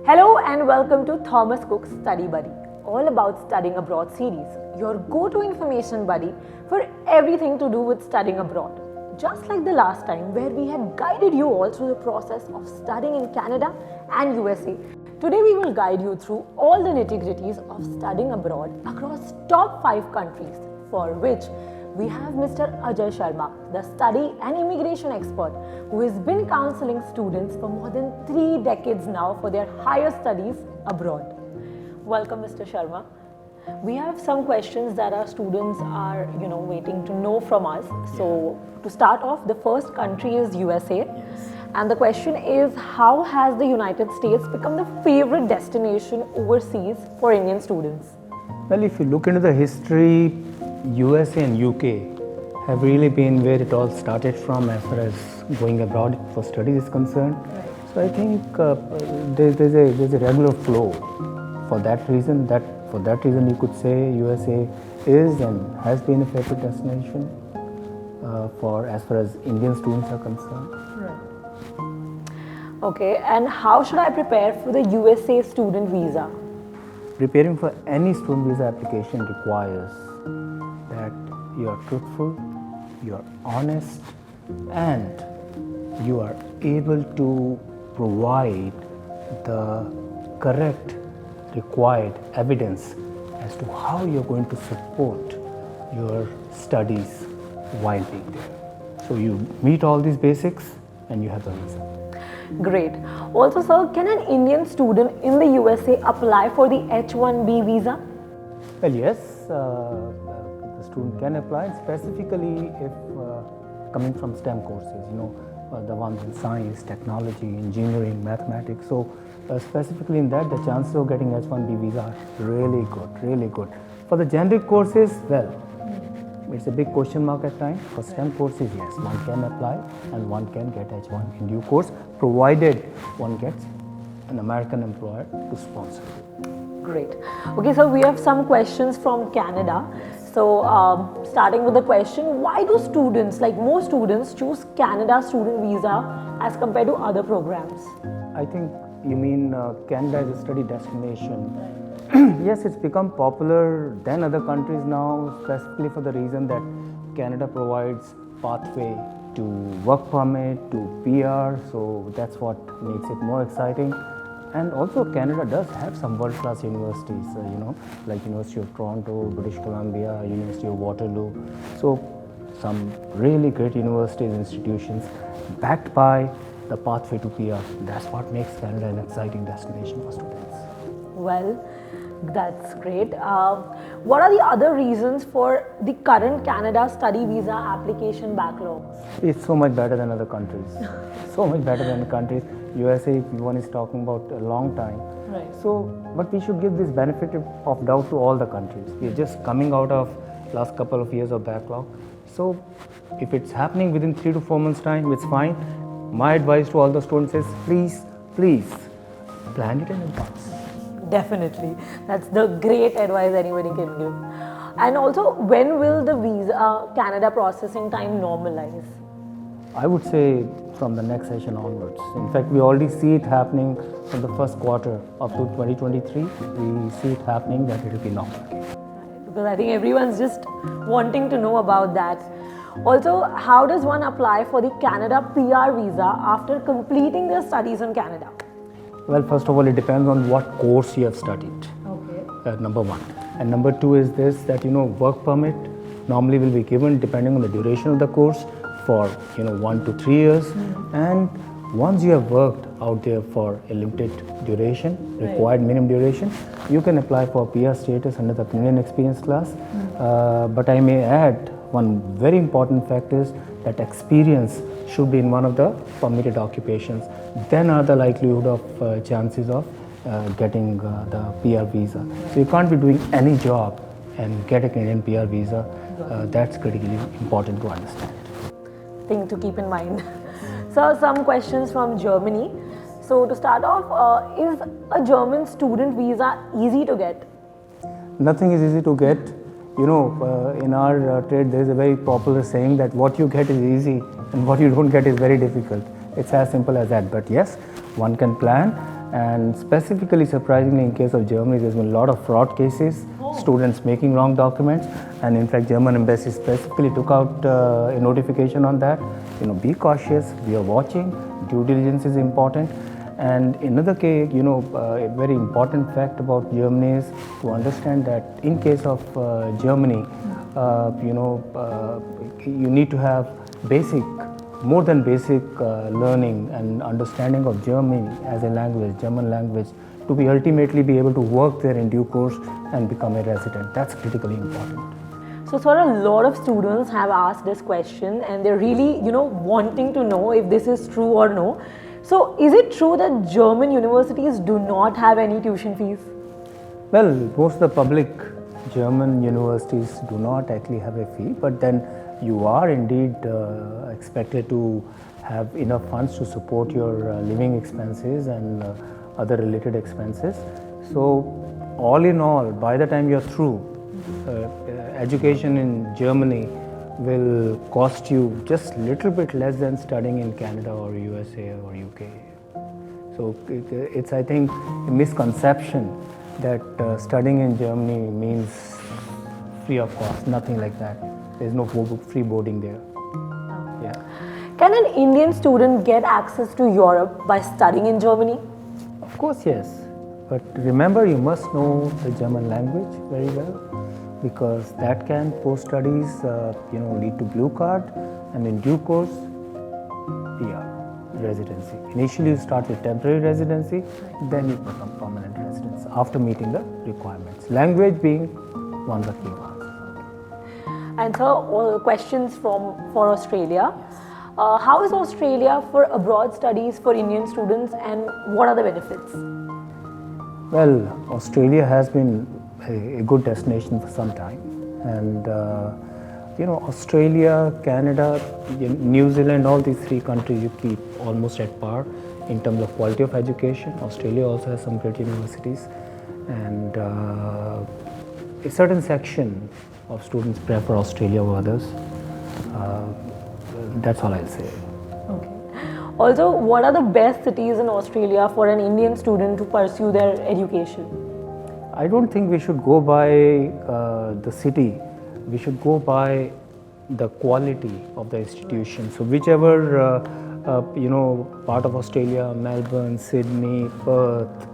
Hello and welcome to Thomas Cook's Study Buddy, all about studying abroad series, your go-to information buddy for everything to do with studying abroad. Just like the last time where we had guided you all through the process of studying in Canada and USA, today we will guide you through all the nitty-gritties of studying abroad across top 5 countries, for which we have Mr. Ajay Sharma, the study and immigration expert who has been counseling students for more than 3 decades now for their higher studies abroad. Welcome, Mr. Sharma. We have some questions that our students are, waiting to know from us. So, to start off, the first country is USA. Yes. And the question is, how has the United States become the favorite destination overseas for Indian students? Well, if you look into the history, USA and UK have really been where it all started from as far as going abroad for studies is concerned. Right. So I think there's a regular flow. For that reason, you could say USA is and has been a favorite destination for as far as Indian students are concerned. Right. Okay, and how should I prepare for the USA student visa? Preparing for any student visa application requires that you are truthful, you are honest, and you are able to provide the correct required evidence as to how you're going to support your studies while being there. So you meet all these basics and you have the visa. Great. Also, sir, can an Indian student in the USA apply for the H-1B visa? Well, yes, the student can apply, specifically if coming from STEM courses, the ones in science, technology, engineering, mathematics. So specifically in that, the chances of getting H-1B visa are really good. For the generic courses, well, it's a big question mark at times. For STEM courses, yes, one can apply and one can get H-1 in due course, provided one gets an American employer to sponsor. Great. Okay, so we have some questions from Canada. So, starting with the question, why do students, like most students, choose Canada student visa as compared to other programs? I think you mean Canada as a study destination. Yes, it's become popular than other countries now, specifically for the reason that Canada provides pathway to work permit, to PR, so that's what makes it more exciting. And also Canada does have some world-class universities, like University of Toronto, British Columbia, University of Waterloo. So some really great universities, institutions backed by the pathway to PR. That's what makes Canada an exciting destination for students. Well, that's great. What are the other reasons for the current Canada study visa application backlog? It's so much better than other countries. So much better than countries. USA, one is talking about a long time. Right. So, but we should give this benefit of doubt to all the countries. We're just coming out of last couple of years of backlog. So, if it's happening within 3 to 4 months' time, it's fine. My advice to all the students is please plan it in advance. Definitely. That's the great advice anybody can give. And also, when will the visa Canada processing time normalize? I would say from the next session onwards. In fact, we already see it happening from the first quarter of 2023. We see it happening that it will be normal. Because I think everyone's just wanting to know about that. Also, how does one apply for the Canada PR visa after completing their studies in Canada? Well, first of all, it depends on what course you have studied. Okay. Number one. And number two is this, that work permit normally will be given depending on the duration of the course for 1 to 3 years. And once you have worked out there for a limited duration, required minimum duration, you can apply for PR status under the Canadian Experience class. But I may add, one very important fact is that experience should be in one of the permitted occupations. Then are the likelihood of chances of getting the PR visa. So you can't be doing any job and get a Canadian PR visa. That's critically important to understand. Thing to keep in mind. So, some questions from Germany. So, to start off, is a German student visa easy to get? Nothing is easy to get. In our trade, there is a very popular saying that what you get is easy and what you don't get is very difficult. It's as simple as that. But yes, one can plan And specifically, surprisingly, in case of Germany, there's been a lot of fraud cases, students making wrong documents, and in fact, German embassy specifically took out a notification on that. Be cautious. We are watching. Due diligence is important. And another case, a very important fact about Germany is to understand that in case of Germany, you need to have more than basic learning and understanding of German as a language, German language, to be ultimately be able to work there in due course and become a resident. That's critically important. So, sir, a lot of students have asked this question and they're really, wanting to know if this is true or no. So, is it true that German universities do not have any tuition fees? Well, most of the public German universities do not actually have a fee, but then you are indeed expected to have enough funds to support your living expenses and other related expenses. So, all in all, by the time you're through, education in Germany will cost you just a little bit less than studying in Canada or USA or UK. So it's, I think, a misconception that studying in Germany means free of cost, nothing like that. There's no free boarding there. Yeah. Can an Indian student get access to Europe by studying in Germany? Of course, yes. But remember, you must know the German language very well, because that can post-studies lead to blue card, and in due course PR, residency. Initially you start with temporary residency, then you become permanent residence after meeting the requirements, language being one of the key ones. And sir, all questions for Australia. How is Australia for abroad studies for Indian students, and what are the benefits? Well, Australia has been a good destination for some time, and Australia, Canada, New Zealand, all these three countries you keep almost at par in terms of quality of education. Australia also has some great universities, and a certain section of students prefer Australia over others. That's all I'll say. Okay. Also, what are the best cities in Australia for an Indian student to pursue their education? I don't think we should go by the city. We should go by the quality of the institution. So whichever part of Australia, Melbourne, Sydney, Perth,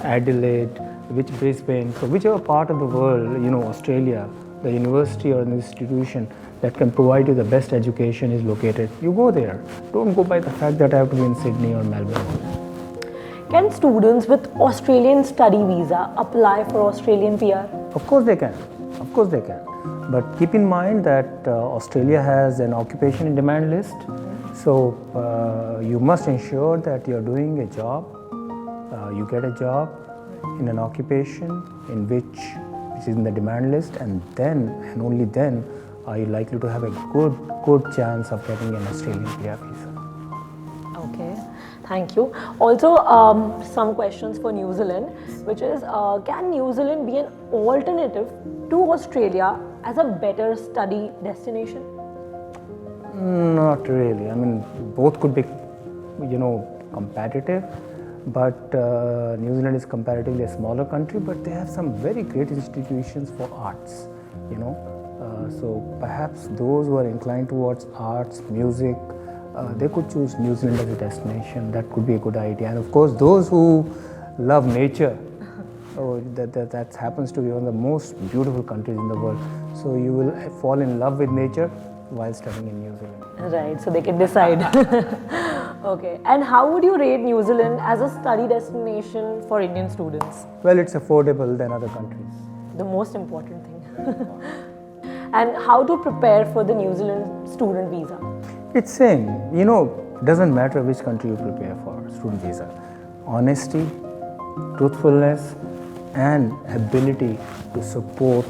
Adelaide, Brisbane, so whichever part of the world, Australia, the university or an institution that can provide you the best education is located, you go there. Don't go by the fact that I have to be in Sydney or Melbourne. Can students with Australian study visa apply for Australian PR? Of course they can. Of course they can. But keep in mind that Australia has an occupation in demand list. So you must ensure that you're doing a job, you get a job in an occupation in which is in the demand list, and then and only then are you likely to have a good chance of getting an Australian PR visa. Okay, thank you. Also, some questions for New Zealand, which is, can New Zealand be an alternative to Australia as a better study destination? Not really. I mean, both could be, competitive, but New Zealand is comparatively a smaller country, but they have some very great institutions for arts, so perhaps those who are inclined towards arts, music, they could choose New Zealand as a destination. That could be a good idea. And of course, those who love nature, that happens to be one of the most beautiful countries in the world. So you will fall in love with nature while studying in New Zealand. Right, so they can decide. Okay, and how would you rate New Zealand as a study destination for Indian students? Well, it's affordable than other countries. The most important thing. And how to prepare for the New Zealand student visa? It's same, doesn't matter which country you prepare for student visa. Honesty, truthfulness, and ability to support,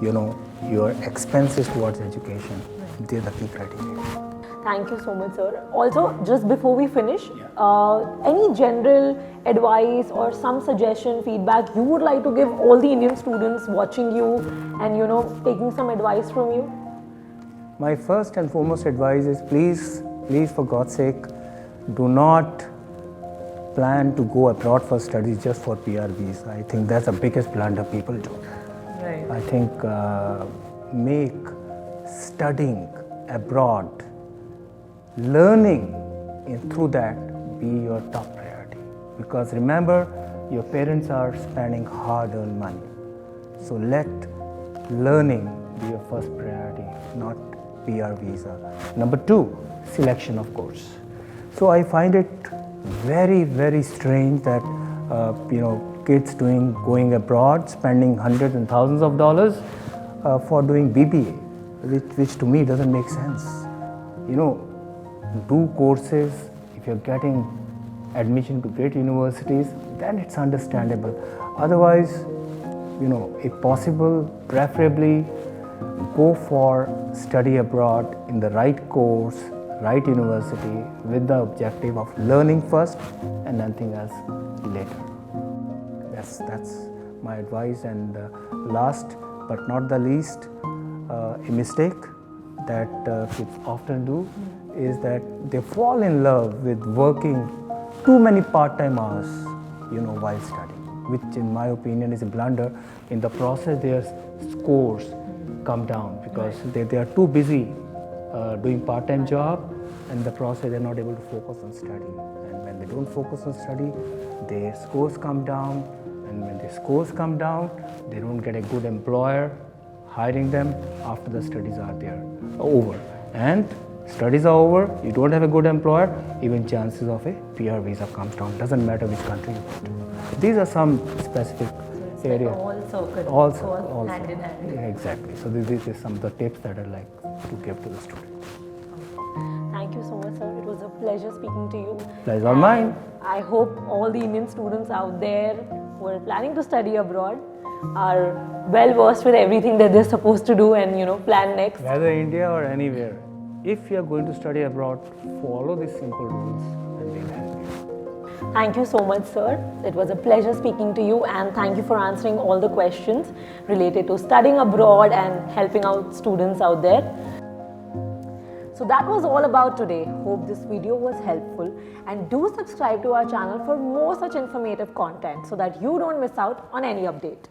your expenses towards education. They're the key criteria. Thank you so much, sir. Also, just before we finish, any general advice or some suggestion, feedback you would like to give all the Indian students watching you and, taking some advice from you? My first and foremost advice is please for God's sake, do not plan to go abroad for studies just for PR visa. I think that's the biggest blunder people do. Right. I think make studying abroad, learning through that be your top priority. Because remember, your parents are spending hard-earned money. So let learning be your first priority, not PR visa. Number 2, selection of course. So I find it very, very strange that kids going abroad, spending hundreds and thousands of dollars for doing BBA, which to me doesn't make sense. Do courses. If you're getting admission to great universities, then it's understandable. Otherwise, if possible, preferably go for study abroad in the right course, right university, with the objective of learning first and nothing else later. That's my advice. And last but not the least, a mistake that kids often do is that they fall in love with working too many part-time hours, while studying, which in my opinion is a blunder. In the process, their scores come down because they are too busy doing part-time job, and in the process they're not able to focus on study. And when they don't focus on study, their scores come down, and when their scores come down, they don't get a good employer hiring them after the studies are over. And studies are over, you don't have a good employer, even chances of a PR visa comes down. Doesn't matter which country you go to. These are some specific areas. All hand in hand. Yeah, exactly. So this is some of the tips that I like to give to the students. Thank you so much, sir. It was a pleasure speaking to you. Pleasure all mine. I hope all the Indian students out there who are planning to study abroad are well versed with everything that they're supposed to do and plan next. Whether India or anywhere, if you are going to study abroad, follow these simple rules and they'll help you. Thank you so much, sir. It was a pleasure speaking to you, and thank you for answering all the questions related to studying abroad and helping out students out there. So that was all about today. Hope this video was helpful, and do subscribe to our channel for more such informative content so that you don't miss out on any update.